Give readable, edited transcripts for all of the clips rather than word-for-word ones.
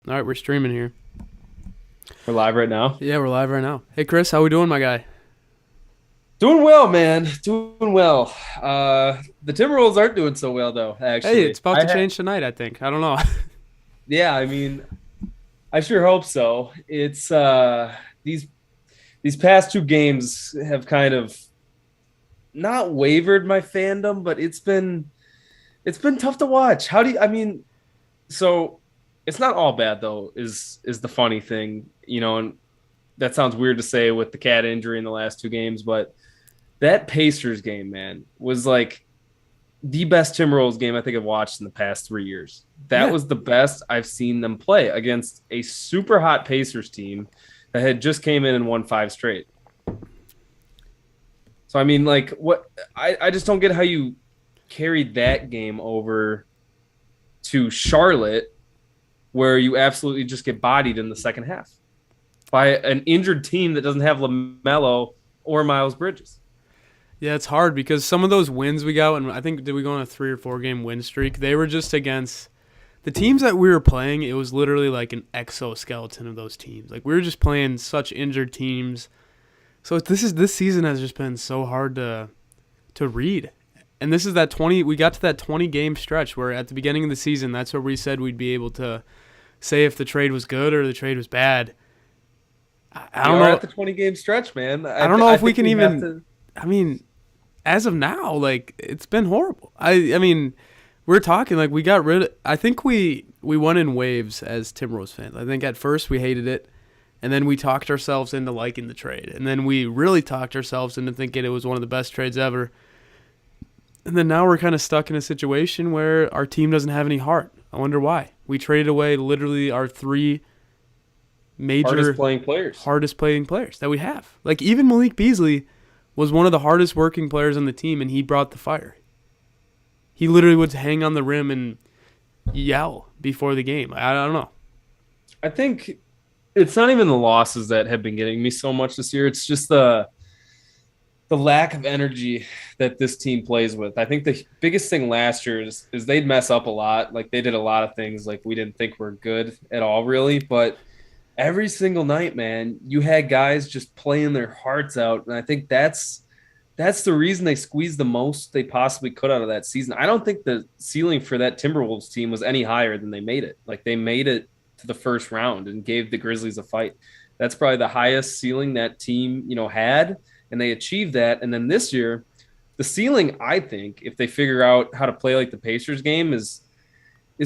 All right, we're streaming here. We're live right now. Yeah, we're live right now. Hey, Chris, how we doing, my guy? Doing well, man. Doing well. The Timberwolves aren't doing so well though, Hey, it's actually. about to change tonight, I think. I don't know. Yeah, I mean, I sure hope so. It's these these past two games have kind of not wavered my fandom, but it's been tough to watch. How do you, I mean, so it's not all bad though, is the funny thing, and that sounds weird to say with the cat injury in the last two games, but that Pacers game, man, was like the best Timberwolves game I think I've watched in the past 3 years. That Yeah. was the best I've seen them play against a super hot Pacers team that had just came in and won five straight. So I mean, like, what I just don't get how you carried that game over to Charlotte, where you absolutely just get bodied in the second half by an injured team that doesn't have LaMelo or Miles Bridges. Yeah, it's hard because some of those wins we got, and I think did we go on a 3 or 4 game win streak? They were just against the teams that we were playing. It was literally like an exoskeleton of those teams. Like we were just playing such injured teams. So this season has just been so hard to read. And this is that 20. We got to that 20 game stretch where at the beginning of the season, that's where we said we'd be able to say if the trade was good or the trade was bad. I We don't are at know. the 20-game stretch, man. I don't know I if we think can we have even. to. I mean, as of now, like it's been horrible. I mean, we're talking like we got rid of. I think we went in waves as Timberwolves fans. I think at first we hated it, and then we talked ourselves into liking the trade, and then we really talked ourselves into thinking it was one of the best trades ever. And then now we're kind of stuck in a situation where our team doesn't have any heart. I wonder why. We traded away literally our three Hardest major playing players. hardest playing players that we have. Like even Malik Beasley was one of the hardest working players on the team, and he brought the fire. He literally would hang on the rim and yell before the game. I don't know. I think it's not even the losses that have been getting me so much this year. It's just the lack of energy that this team plays with. I think the biggest thing last year is they'd mess up a lot. Like they did a lot of things like we didn't think were good at all, really. But every single night, man, you had guys just playing their hearts out, and I think that's the reason they squeezed the most they possibly could out of that season. I don't think the ceiling for that Timberwolves team was any higher than they made it. Like they made it to the first round and gave the Grizzlies a fight. That's probably the highest ceiling that team, had, and they achieved that. And then this year, the ceiling, I think, if they figure out how to play like the Pacers game, is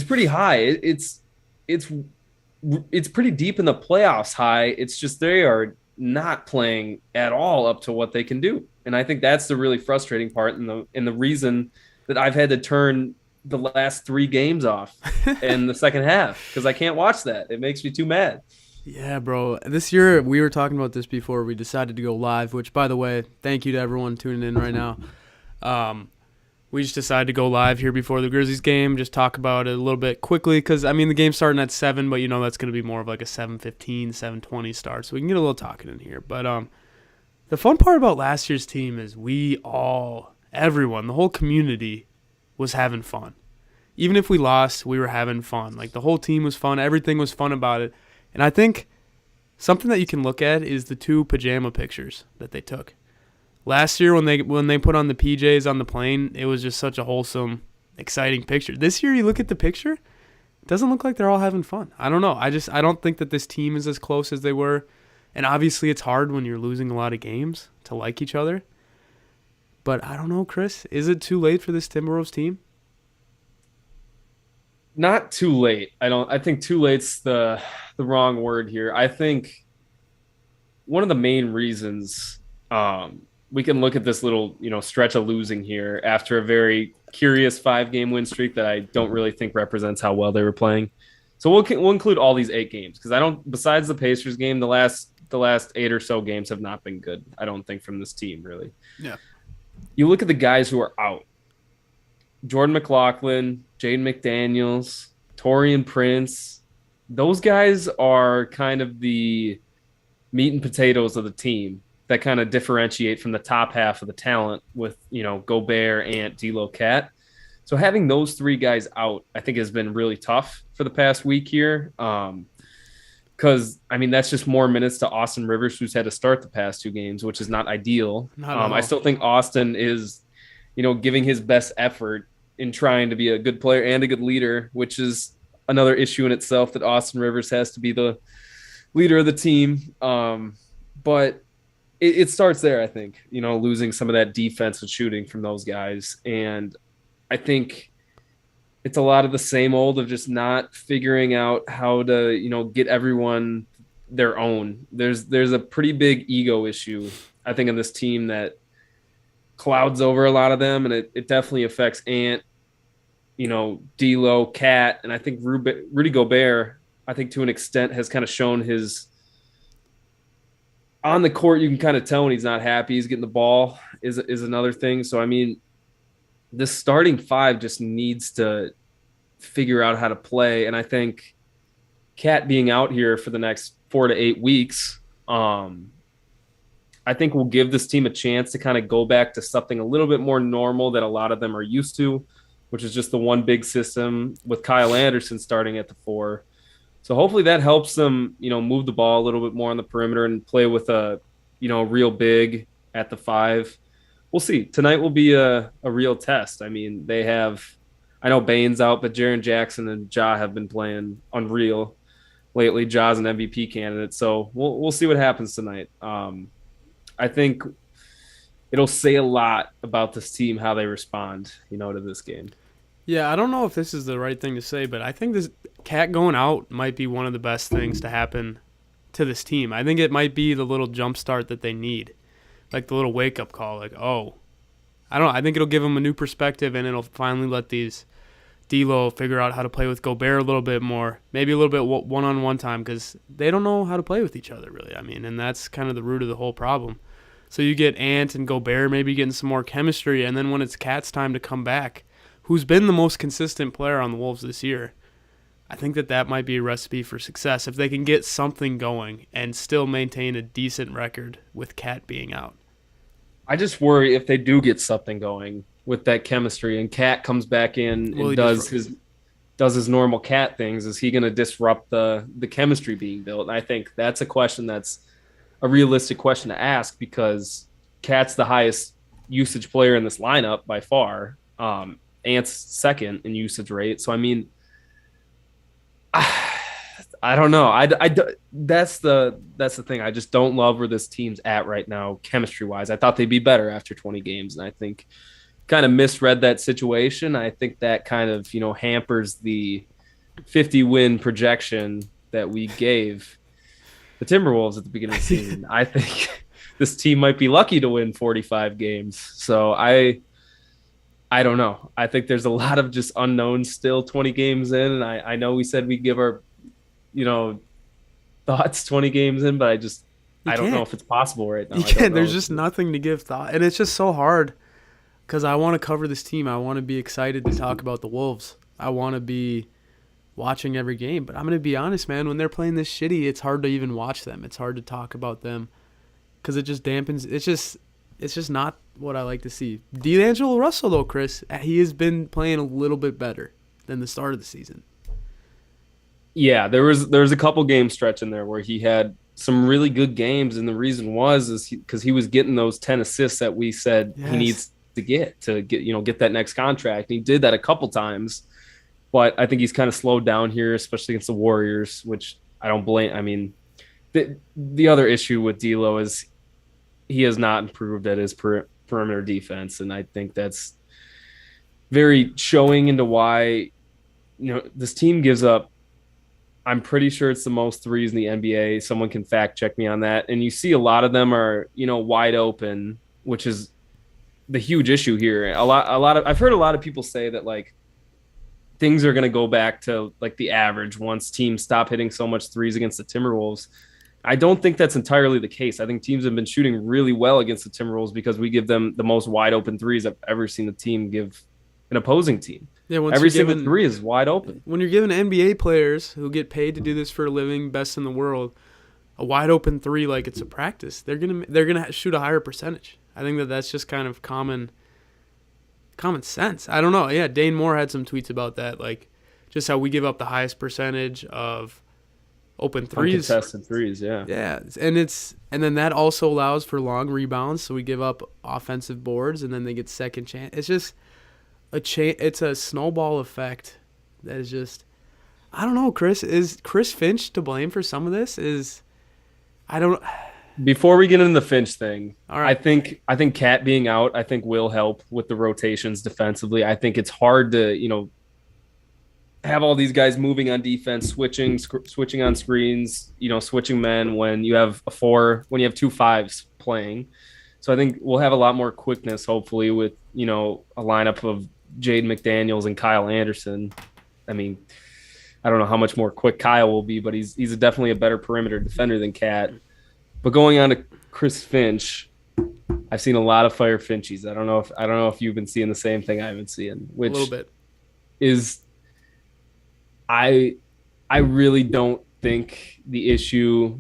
pretty high. It's it's pretty deep in the playoffs high. It's just they are not playing at all up to what they can do. And I think that's the really frustrating part and the reason that I've had to turn the last three games off in the second half because I can't watch that. It makes me too mad. Yeah, bro. This year we were talking about this before we decided to go live. Which, by the way, thank you to everyone tuning in right now. Um, we just decided to go live here before the Grizzlies game. Just talk about it a little bit quickly because I mean the game's starting at 7, but that's going to be more of like a 7:15, 7:20 start, so we can get a little talking in here. But the fun part about last year's team is everyone, the whole community was having fun. Even if we lost, we were having fun. Like the whole team was fun. Everything was fun about it. And I think something that you can look at is the 2 pajama pictures that they took. Last year when they put on the PJs on the plane, it was just such a wholesome, exciting picture. This year you look at the picture, it doesn't look like they're all having fun. I don't know. I don't think that this team is as close as they were. And obviously it's hard when you're losing a lot of games to like each other. But I don't know, Chris. Is it too late for this Timberwolves team? Not too late. I think too late's the wrong word here. I think one of the main reasons we can look at this little, stretch of losing here after a very curious 5-game win streak that I don't really think represents how well they were playing. So we'll include all these 8 games because I don't. Besides the Pacers game, the last 8 or so games have not been good. I don't think from this team really. Yeah. You look at the guys who are out: Jordan McLaughlin, Jaden McDaniels, Torian Prince. Those guys are kind of the meat and potatoes of the team that kind of differentiate from the top half of the talent with, Gobert, Ant, D'Lo, Cat. So having those three guys out, I think, has been really tough for the past week here. Because I mean, that's just more minutes to Austin Rivers, who's had to start the past two games, which is not ideal. Not at I all. still think Austin is, giving his best effort in trying to be a good player and a good leader, which is another issue in itself that Austin Rivers has to be the leader of the team. But it starts there, I think, losing some of that defensive shooting from those guys. And I think it's a lot of the same old of just not figuring out how to, get everyone their own. There's a pretty big ego issue, I think, in this team that clouds over a lot of them. And it definitely affects Ant, D'Lo, Cat, and I think Rudy Gobert, I think to an extent has kind of shown his on the court. You can kind of tell when he's not happy. He's getting the ball is another thing. So, I mean, this starting five just needs to figure out how to play. And I think Cat being out here for the next 4 to 8 weeks, I think will give this team a chance to kind of go back to something a little bit more normal that a lot of them are used to, which is just the one big system with Kyle Anderson starting at the 4. So hopefully that helps them, move the ball a little bit more on the perimeter and play with a, real big at the 5. We'll see. Tonight will be a real test. I mean, I know Bane's out, but Jaren Jackson and Ja have been playing unreal lately. Ja's an MVP candidate. So we'll see what happens tonight. I think it'll say a lot about this team, how they respond, to this game. Yeah, I don't know if this is the right thing to say, but I think this Cat going out might be one of the best things to happen to this team. I think it might be the little jump start that they need, like the little wake-up call, like, oh, I don't know. I think it'll give them a new perspective, and it'll finally let these D'Lo figure out how to play with Gobert a little bit more, maybe a little bit one-on-one time, because they don't know how to play with each other, really. I mean, and that's kind of the root of the whole problem. So you get Ant and Gobert maybe getting some more chemistry, and then when it's Cat's time to come back, who's been the most consistent player on the Wolves this year, I think that might be a recipe for success if they can get something going and still maintain a decent record with Cat being out. I just worry if they do get something going with that chemistry and Cat comes back in and does his normal Cat things, is he going to disrupt the chemistry being built? And I think that's a question that's a realistic question to ask, because Cat's the highest usage player in this lineup by far. Ant's second in usage rate. So, I mean, I don't know. That's the thing. I just don't love where this team's at right now, chemistry wise. I thought they'd be better after 20 games, and I think kind of misread that situation. I think that kind of hampers the 50 win projection that we gave the Timberwolves at the beginning of the season. I think this team might be lucky to win 45 games. So I don't know. I think there's a lot of just unknowns still 20 games in. And I know we said we'd give our, thoughts 20 games in, but I don't know if it's possible right now. You can't. There's just nothing to give thought. And it's just so hard because I want to cover this team. I want to be excited to talk about the Wolves. I want to be watching every game. But I'm going to be honest, man. When they're playing this shitty, it's hard to even watch them. It's hard to talk about them because it just dampens. It's just not what I like to see. D'Angelo Russell, though, Chris, he has been playing a little bit better than the start of the season. Yeah, there was a couple game stretch in there where he had some really good games, and the reason is because he was getting those 10 assists that we said he needs to get that next contract. And he did that a couple times, but I think he's kind of slowed down here, especially against the Warriors, which I don't blame. I mean, the other issue with D'Lo is he has not improved at his perimeter defense, and I think that's very showing into why this team gives up. I'm pretty sure it's the most threes in the NBA. Someone can fact check me on that. And you see a lot of them are, wide open, which is the huge issue here. I've heard a lot of people say that like things are going to go back to like the average once teams stop hitting so much threes against the Timberwolves. I don't think that's entirely the case. I think teams have been shooting really well against the Timberwolves because we give them the most wide open threes I've ever seen the team give an opposing team. Yeah, every single three is wide open. When you're giving NBA players who get paid to do this for a living, best in the world, a wide open three like it's a practice, they're gonna shoot a higher percentage. I think that's just kind of common common sense. I don't know. Yeah, Dane Moore had some tweets about that, like just how we give up the highest percentage of open threes. Uncontested threes, yeah. Yeah, and then that also allows for long rebounds, so we give up offensive boards, and then they get second chance. It's just it's a snowball effect that is just. I don't know, Chris. Is Chris Finch to blame for some of this? I don't. Before we get into the Finch thing, All right. I think Cat being out, I think will help with the rotations defensively. I think it's hard to have all these guys moving on defense, switching on screens, switching men when you have when you have 2 5s playing. So I think we'll have a lot more quickness, hopefully, with a lineup of Jaden McDaniels and Kyle Anderson. I mean, I don't know how much more quick Kyle will be, but he's definitely a better perimeter defender than Cat. But going on to Chris Finch, I've seen a lot of fire Finchies. I don't know if you've been seeing the same thing I've been seeing, which A little bit. is I really don't think the issue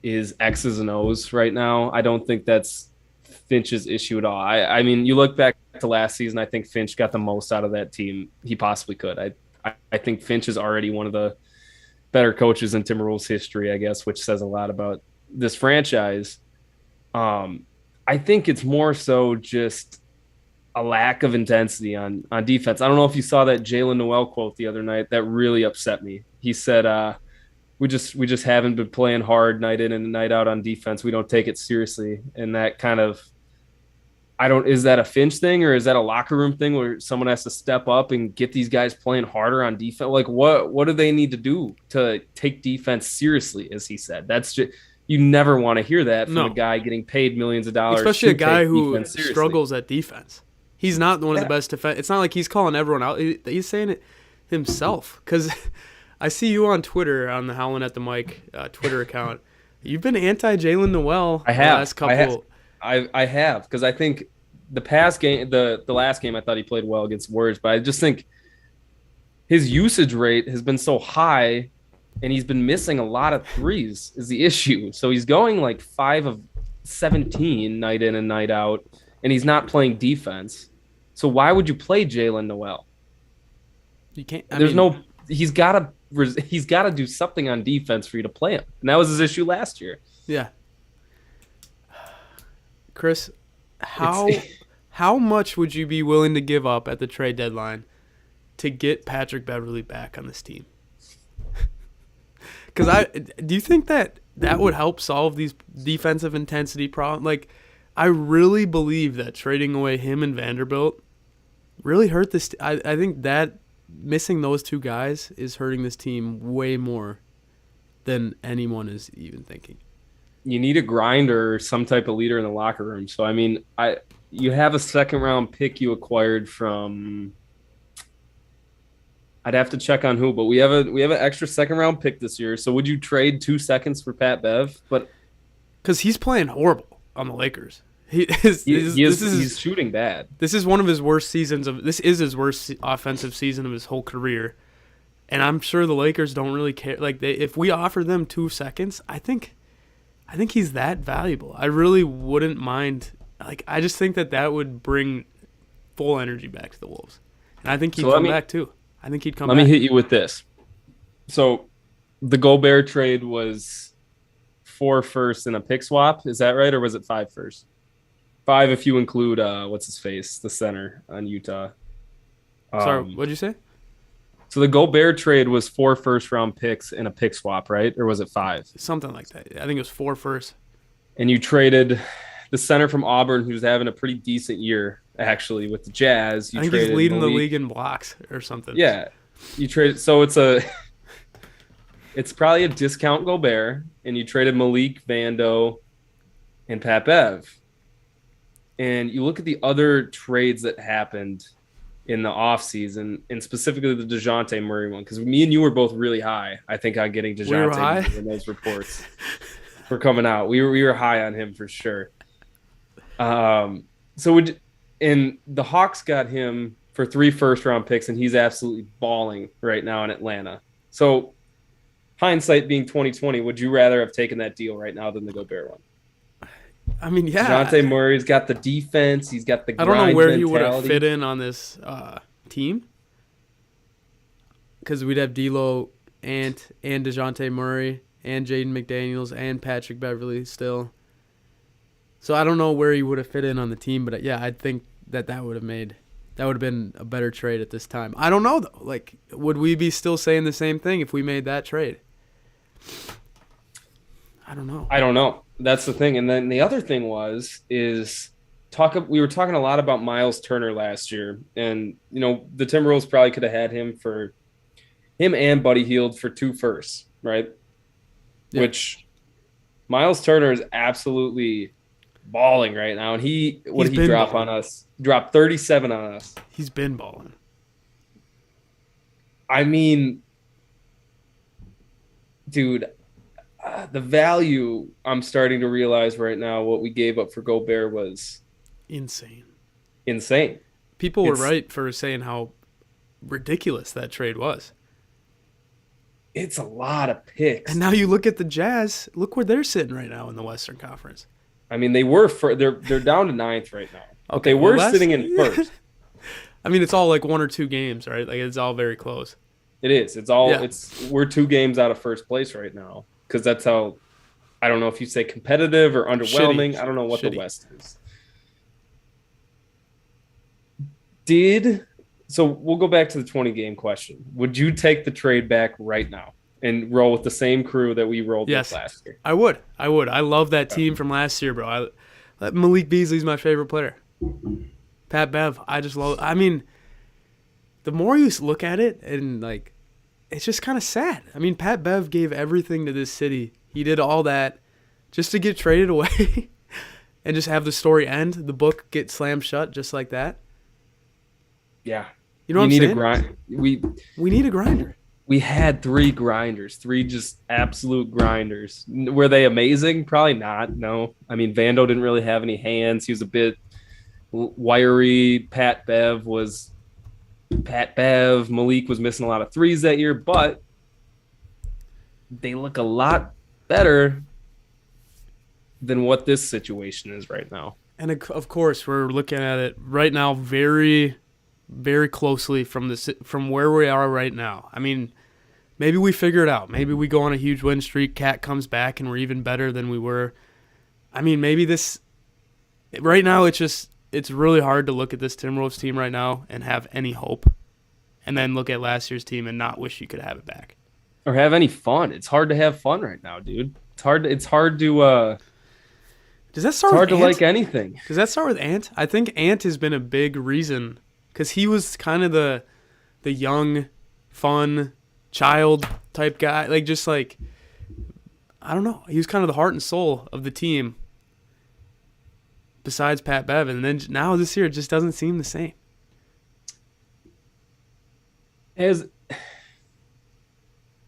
is X's and O's right now. I don't think that's Finch's issue at all. I mean, you look back to last season, I think Finch got the most out of that team he possibly could. I think Finch is already one of the better coaches in Timberwolves history, I guess, which says a lot about this franchise. I think it's more so just a lack of intensity on defense. I don't know if you saw that Jalen Noel quote the other night that really upset me. He said, we just haven't been playing hard night in and night out on defense. We don't take it seriously. And that kind of, is that a Finch thing or is that a locker room thing where someone has to step up and get these guys playing harder on defense? Like what do they need to do to take defense seriously, as he said? That's just, you never want to hear that from a guy getting paid millions of dollars. Especially a guy who struggles at defense. He's not one of the best defense. It's not like he's calling everyone out. He's saying it himself. Because I see you on Twitter, on the Howlin at the Mic Twitter account. You've been anti-Jalen Noel the last couple. I have, because I think the past game, the last game, I thought he played well against Warriors, but I just think his usage rate has been so high, and he's been missing a lot of threes is the issue. So he's going like 5 of 17 night in and night out, and he's not playing defense. So why would you play Jalen Noel? You can't. He's got to do something on defense for you to play him, and that was his issue last year. Yeah. Chris, how much would you be willing to give up at the trade deadline to get Patrick Beverley back on this team? Because do you think that would help solve these defensive intensity problems? Like, I really believe that trading away him and Vanderbilt really hurt this. I think that missing those 2 guys is hurting this team way more than anyone is even thinking. You need a grinder or some type of leader in the locker room. So, I mean, you have a 2nd-round pick you acquired from – I'd have to check on who, but we have an extra 2nd-round pick this year. So would you trade 2 seconds for Pat Bev? But because he's playing horrible on the Lakers. He's shooting bad. This is one of his worst seasons this is his worst offensive season of his whole career. And I'm sure the Lakers don't really care. Like, if we offer them 2 seconds, I think he's that valuable. I really wouldn't mind. Like, I just think that would bring full energy back to the Wolves. And I think he'd come back too. I think he'd come back. Let me hit you with this. So the Gobert trade was 4 firsts and a pick swap. Is that right? Or was it 5 firsts? 5 if you include, what's his face? The center on Utah. Sorry, what'd you say? So the Gobert trade was 4 first-round picks and a pick swap, right? Or was it 5? Something like that. I think it was 4 firsts. And you traded the center from Auburn, who's having a pretty decent year, actually, with the Jazz. I think he's leading the league in blocks or something. Yeah. You traded, so it's probably a discount Gobert, and you traded Malik, Vando, and Pat Bev. And you look at the other trades that happened in the offseason, and specifically the DeJounte Murray one, because me and you were both really high, I think, on getting DeJounte Murray when those reports were coming out. We were high on him for sure. And the Hawks got him for 3 first-round picks, and he's absolutely balling right now in Atlanta. So hindsight being 2020, would you rather have taken that deal right now than the Gobert one? I mean, yeah. DeJounte Murray's got the defense. He's got the I don't know grind where he would have fit mentality. in on this team because we'd have D'Lo, Ant, and DeJounte Murray, and Jaden McDaniels, and Patrick Beverly still. So I don't know where he would have fit in on the team, but yeah, I think that would have been a better trade at this time. I don't know though. Like, would we be still saying the same thing if we made that trade? I don't know. I don't know. That's the thing. And then the other thing we were talking a lot about Miles Turner last year, and the Timberwolves probably could have had him and Buddy Hield for 2 firsts, right? Yeah. Which Miles Turner is absolutely balling right now, and he drop balling on us? Dropped 37 on us. He's been balling. I mean, dude, the value I'm starting to realize right now, what we gave up for Gobert was insane. People were right for saying how ridiculous that trade was. It's a lot of picks. And now you look at the Jazz. Look where they're sitting right now in the Western Conference. I mean, they're down to 9th right now. Okay, they were sitting in first. I mean, it's all like 1 or 2 games, right? Like, it's all very close. It is. We're 2 games out of first place right now, because that's how. I don't know if you say competitive or underwhelming. Shitty. I don't know what Shitty. the West is. So we'll go back to the 20-game question. Would you take the trade back right now and roll with the same crew that we rolled with last year? I would. I love that team from last year, bro. Malik Beasley's my favorite player. Pat Bev, I just love. I mean, the more you look at it, and like, it's just kind of sad. I mean, Pat Bev gave everything to this city. He did all that just to get traded away and just have the story end, the book get slammed shut just like that. Yeah. You know what I'm saying? A grind. We need a grinder. We had 3 grinders, 3 just absolute grinders. Were they amazing? Probably not. No. I mean, Vando didn't really have any hands. He was a bit wiry. Pat Bev. Malik was missing a lot of threes that year, but they look a lot better than what this situation is right now. And of course, we're looking at it right now very, very closely from where we are right now. I mean, maybe we figure it out. Maybe we go on a huge win streak. Cat comes back and we're even better than we were. I mean, maybe this right now it's really hard to look at this Timberwolves team right now and have any hope, and then look at last year's team and not wish you could have it back or have any fun. It's hard to have fun right now, dude. It's hard to Does that start it's hard with to Ant? like anything. Does that start with Ant? I think Ant has been a big reason, because he was kind of the young, fun, child type guy. Like, just like, I don't know. He was kind of the heart and soul of the team besides Pat Bev. And then now this year it just doesn't seem the same.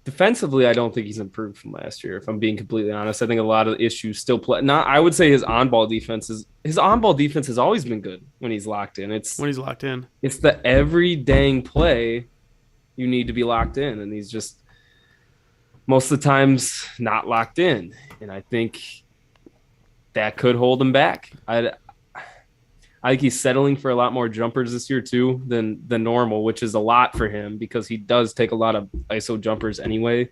Defensively, I don't think he's improved from last year. If I'm being completely honest, I think a lot of issues still play. I would say his on-ball defense has always been good when he's locked in. It's the every dang play you need to be locked in, and he's just most of the times not locked in. And I think that could hold him back. I think he's settling for a lot more jumpers this year too than normal, which is a lot for him because he does take a lot of ISO jumpers anyway.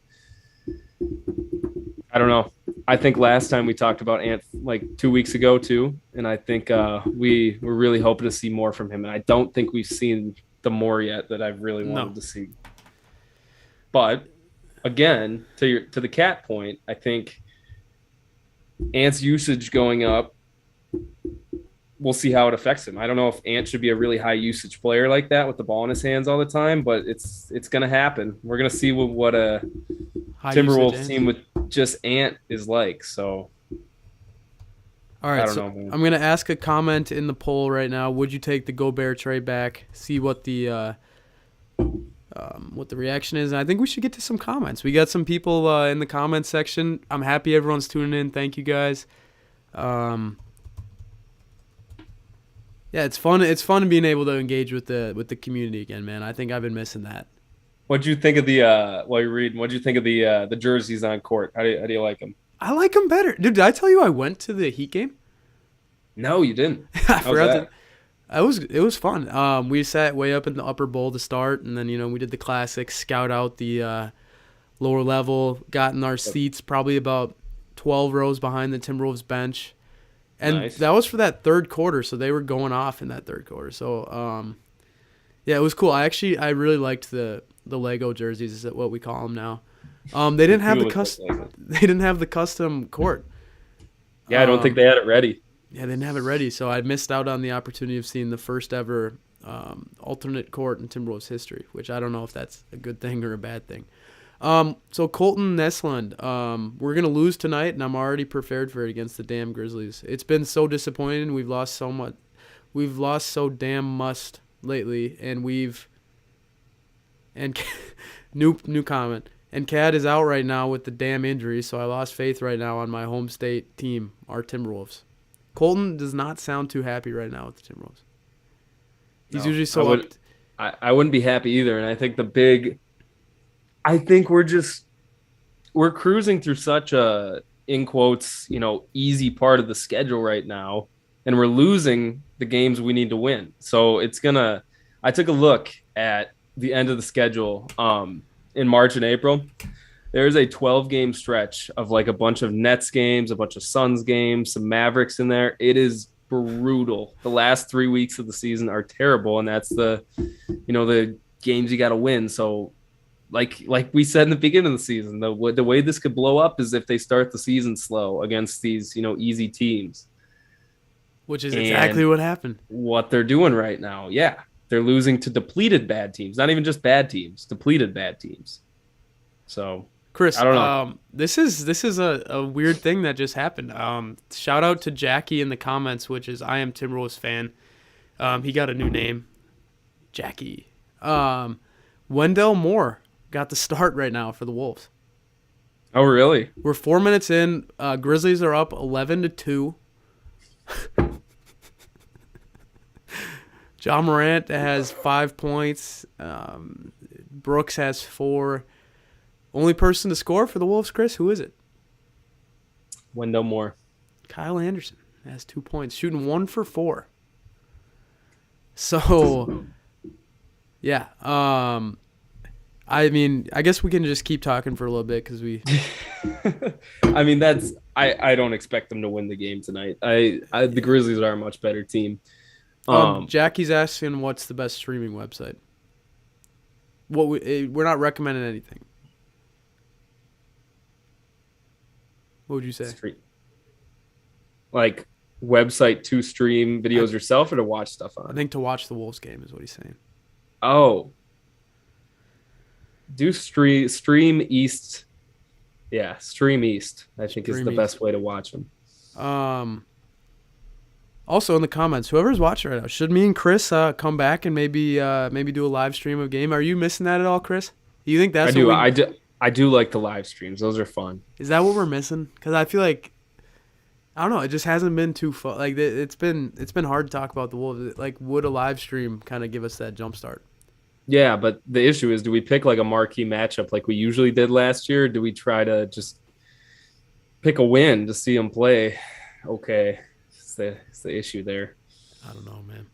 I don't know. I think last time we talked about Ant like 2 weeks ago too, and I think we were really hoping to see more from him, and I don't think we've seen the more yet that I've really wanted to see. But again, to the Cat point, I think Ant's usage going up, we'll see how it affects him. I don't know if Ant should be a really high usage player like that with the ball in his hands all the time, but it's going to happen. We're going to see what a Timberwolves team with just Ant is like. So, all right, I'm going to ask a comment in the poll right now. Would you take the Gobert trade back? See what the reaction is. And I think we should get to some comments. We got some people in the comments section. I'm happy everyone's tuning in. Thank you guys. Yeah, it's fun. It's fun being able to engage with the community again, man. I think I've been missing that. What'd you think of the while you're reading? What'd you think of the jerseys on court? How do you like them? I like them better, dude. Did I tell you I went to the Heat game? No, you didn't. I How's forgot to. that? It was fun. We sat way up in the upper bowl to start, and then we did the classics, scout out the lower level, got in our Yep. seats probably about 12 rows behind the Timberwolves bench, and Nice. that was for that third quarter. So they were going off in that third quarter. So yeah, it was cool. I really liked the Lego jerseys, is what we call them now. They They didn't have do the look like Legos. they didn't have the custom court. Yeah, I don't think Um, they had it ready. yeah, they didn't have it ready, so I missed out on the opportunity of seeing the first ever alternate court in Timberwolves history, which I don't know if that's a good thing or a bad thing. So Colton Nesland, we're gonna lose tonight, and I'm already prepared for it against the damn Grizzlies. It's been so disappointing. We've lost so much. We've lost so damn much lately, and and new comment. And Cad is out right now with the damn injury, so I lost faith right now on my home state team, our Timberwolves. Colton does not sound too happy right now with the Timberwolves. He's No, usually I so up. would. I wouldn't be happy either. And I think the big. I think we're cruising through such a in quotes easy part of the schedule right now, and we're losing the games we need to win. So it's gonna. I took a look at the end of the schedule in March and April. There's a 12 game stretch of like a bunch of Nets games, a bunch of Suns games, some Mavericks in there. It is brutal. The last 3 weeks of the season are terrible, and that's the games you got to win. So, like we said in the beginning of the season, the way this could blow up is if they start the season slow against these easy teams. Which is exactly And what happened. what they're doing right now, yeah, they're losing to depleted bad teams, not even just bad teams, depleted bad teams. So Chris, I don't know. this is a weird thing that just happened. Shout out to Jackie in the comments, which is I am Timberwolves fan. He got a new name, Jackie. Wendell Moore got the start right now for the Wolves. Oh, really? We're 4 minutes in. Grizzlies are up 11-2. John Morant has 5 points. Brooks has 4. Only person to score for the Wolves, Chris, who is it? Wendell Moore. Kyle Anderson has 2 points, shooting 1 for 4. So, yeah. I mean, I guess we can just keep talking for a little bit because we. I mean, I don't expect them to win the game tonight. The Grizzlies are a much better team. Jackie's asking what's the best streaming website. We're not recommending anything. What would you say? Like website to stream videos yourself or to watch stuff I on? think to watch the Wolves game is what he's saying. Oh, do stream East. Yeah, stream East. I think is Stream the East. best way to watch them. Also in the comments, whoever's watching right now, should me and Chris come back and maybe do a live stream of game? Are you missing that at all, Chris? You think that's I do. what I do like the live streams. Those are fun. is that what we're missing? Because I feel like I don't know. It just hasn't been too fun. Like it's been hard to talk about the Wolves. Like would a live stream kind of give us that jump start? Yeah, but the issue is, do we pick like a marquee matchup like we usually did last year? Or do we try to just pick a win to see them play? Okay, it's the issue there. I don't know, man.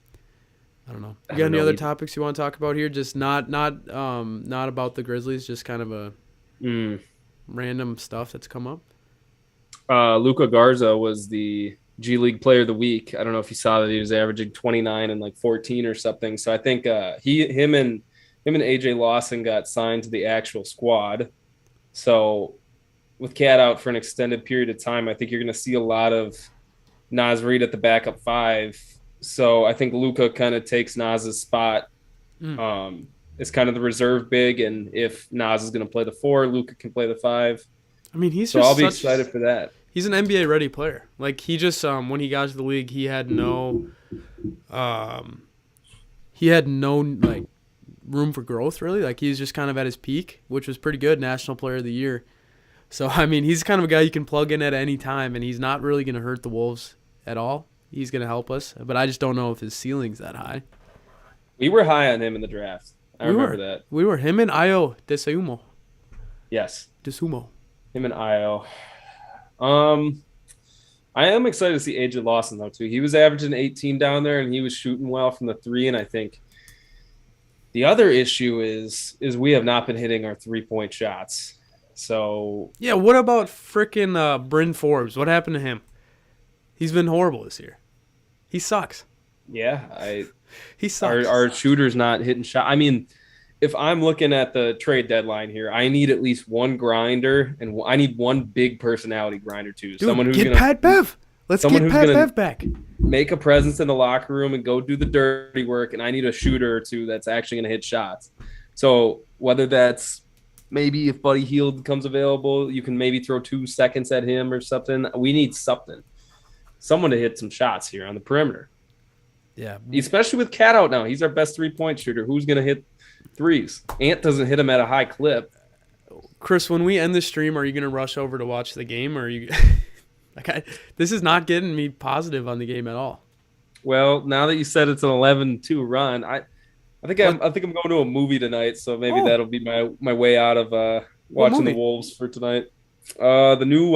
I don't know. I You got don't any know other either. topics you want to talk about here? Just not about the Grizzlies. Just kind of a Mm. random stuff that's come up. Luca Garza was the G League Player of the Week. I don't know if you saw that he was averaging 29 and like 14 or something. So I think him and AJ Lawson got signed to the actual squad. So with Cat out for an extended period of time, I think you're going to see a lot of Naz Reid at the backup 5. So I think Luca kind of takes Naz's spot. It's kind of the reserve big, and if Naz is going to play the 4, Luca can play the 5. I mean, he's So just I'll be excited for that. He's an NBA ready player. Like he just when he got to the league, he had no like room for growth really. Like he was just kind of at his peak, which was pretty good, National Player of the Year. So I mean, he's kind of a guy you can plug in at any time, and he's not really going to hurt the Wolves at all. He's going to help us, but I just don't know if his ceiling's that high. We were high on him in the draft. I remember that. We were him and Io Desaumo. Yes, Desumo. him and Io. I am excited to see AJ Lawson though too. He was averaging 18 down there, and he was shooting well from the three. And I think the other issue is we have not been hitting our 3-point shots. So Yeah, what about frickin' Bryn Forbes? What happened to him? He's been horrible this year. He sucks. yeah, He sucks. our shooters not hitting shot. I mean, if I'm looking at the trade deadline here, I need at least one grinder, and I need one big personality grinder too. Dude, Someone who's get gonna Pat Bev. Let's someone get who's Pat gonna Bev back. make a presence in the locker room and go do the dirty work. And I need a shooter or two that's actually gonna hit shots. So whether that's maybe if Buddy Hield becomes available, you can maybe throw 2 seconds at him or something. We need something, someone to hit some shots here on the perimeter. Yeah, Especially with Cat out now. He's our best 3-point shooter. Who's going to hit threes? Ant doesn't hit him at a high clip. Chris, when we end the stream, are you gonna rush over to watch the game, or are you? This is not getting me positive on the game at all. Well, now that you said it's an 11-2 run, I think I'm going to a movie tonight, so maybe that'll be my way out of watching the Wolves for tonight. The new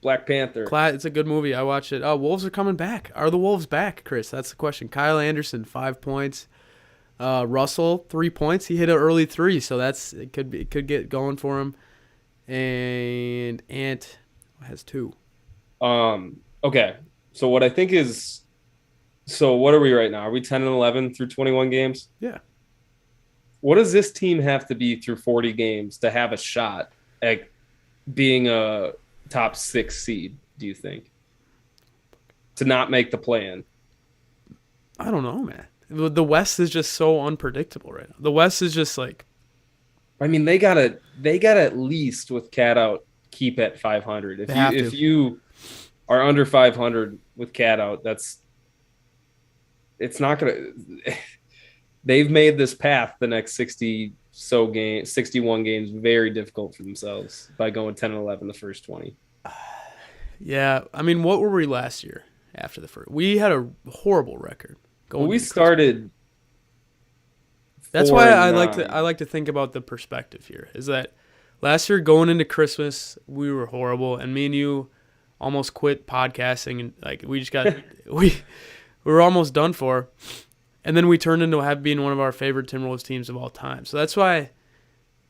Black Panther. It's a good movie. I watched it. Oh, Wolves are coming back. Are the Wolves back, Chris? That's the question. Kyle Anderson, 5 points. Russell, 3 points. He hit an early three, so it could get going for him. And Ant has 2. Okay. So what I think is, what are we right now? Are we 10 and 11 through 21 games? Yeah. What does this team have to be through 40 games to have a shot at being a top 6 seed, do you think? To not make the play-in? I don't know, man. The West is just so unpredictable right now. The West is just like, I mean, they gotta at least with Cat out keep at 500. If you are under 500 with Cat out, it's not gonna. They've made this path the next 61 games very difficult for themselves by going 10 and 11 the first 20. Yeah, I mean, what were we last year after the first? We had a horrible record. We started. That's why I like to think about the perspective here. Is that last year going into Christmas we were horrible, and me and you almost quit podcasting, and like we just got we were almost done for, and then we turned into being one of our favorite Timberwolves teams of all time. So that's why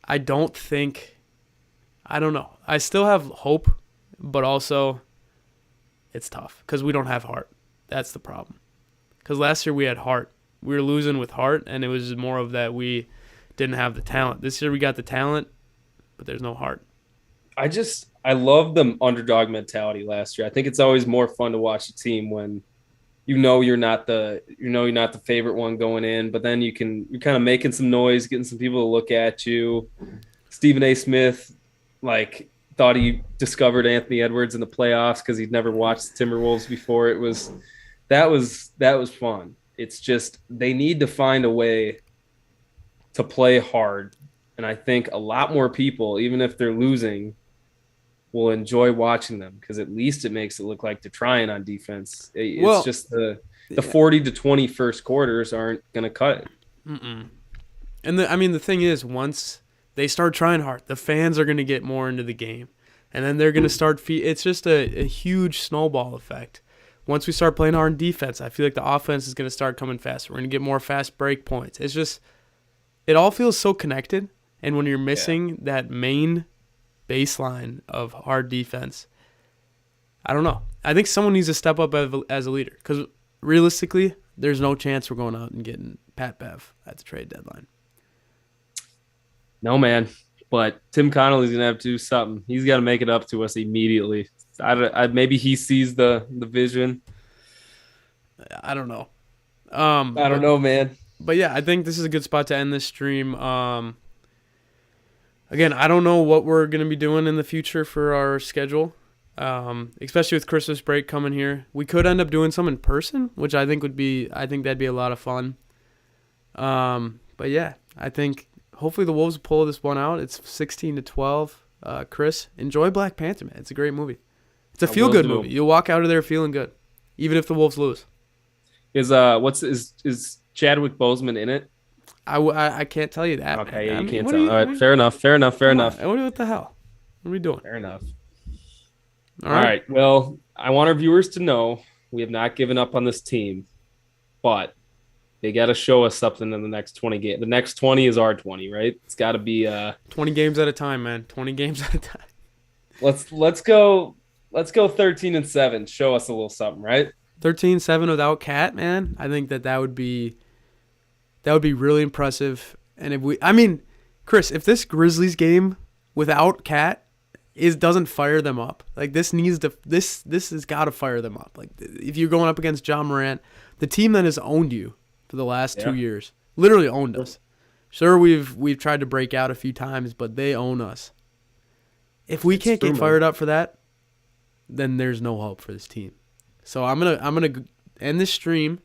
I don't know. I still have hope, but also it's tough because we don't have heart. That's the problem. Because last year we had heart. We were losing with heart, and it was more of that we didn't have the talent. This year we got the talent, but there's no heart. I love the underdog mentality last year. I think it's always more fun to watch a team when you're not the favorite one going in, but then you're kind of making some noise, getting some people to look at you. Stephen A. Smith thought he discovered Anthony Edwards in the playoffs because he'd never watched the Timberwolves before. That was fun. It's just they need to find a way to play hard. And I think a lot more people, even if they're losing, will enjoy watching them because at least it makes it look like they're trying on defense. It's just the 40 to 20 first quarters aren't going to cut it. Mm-mm. And the thing is, once they start trying hard, the fans are going to get more into the game. And then they're going to start it's just a huge snowball effect. Once we start playing hard in defense, I feel like the offense is going to start coming faster. We're going to get more fast break points. It's just, it all feels so connected. And when you're missing that main baseline of hard defense, I don't know. I think someone needs to step up as a leader. Because realistically, there's no chance we're going out and getting Pat Bev at the trade deadline. No, man. But Tim Connolly's going to have to do something. He's got to make it up to us immediately. Maybe he sees the vision. I don't know. I don't know, man. But yeah, I think this is a good spot to end this stream. Again, I don't know what we're going to be doing in the future for our schedule, especially with Christmas break coming here. We could end up doing some in person, which I think that'd be a lot of fun. But yeah, I think hopefully the Wolves will pull this one out. It's 16-12. Chris, enjoy Black Panther, man. It's a great movie. It's a feel-good movie. You'll walk out of there feeling good, even if the Wolves lose. Is Chadwick Boseman in it? I can't tell you that. Okay, yeah, you can't tell. All right, fair enough. What the hell? What are we doing? Fair enough. All right. Well, I want our viewers to know we have not given up on this team, but they got to show us something in the next 20 games. The next 20 is our 20, right? It's got to be 20 games at a time, man. 20 games at a time. let's go 13-7. Show us a little something, right? 13-7 without Cat, man. I think that would be really impressive. And Chris, if this Grizzlies game without Cat doesn't fire them up, like this has got to fire them up. Like if you're going up against John Morant, the team that has owned you for the last 2 years, literally owned us. Sure, we've tried to break out a few times, but they own us. If we can't get fired up for that, then there's no hope for this team. So I'm gonna end this stream,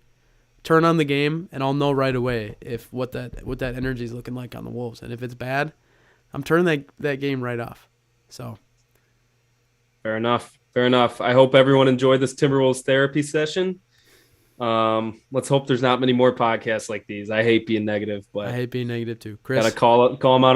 turn on the game, and I'll know right away if what that energy is looking like on the Wolves. And if it's bad, I'm turning that game right off. So fair enough. I hope everyone enjoyed this Timberwolves therapy session. Let's hope there's not many more podcasts like these. I hate being negative, but I hate being negative too. Chris, gotta call them out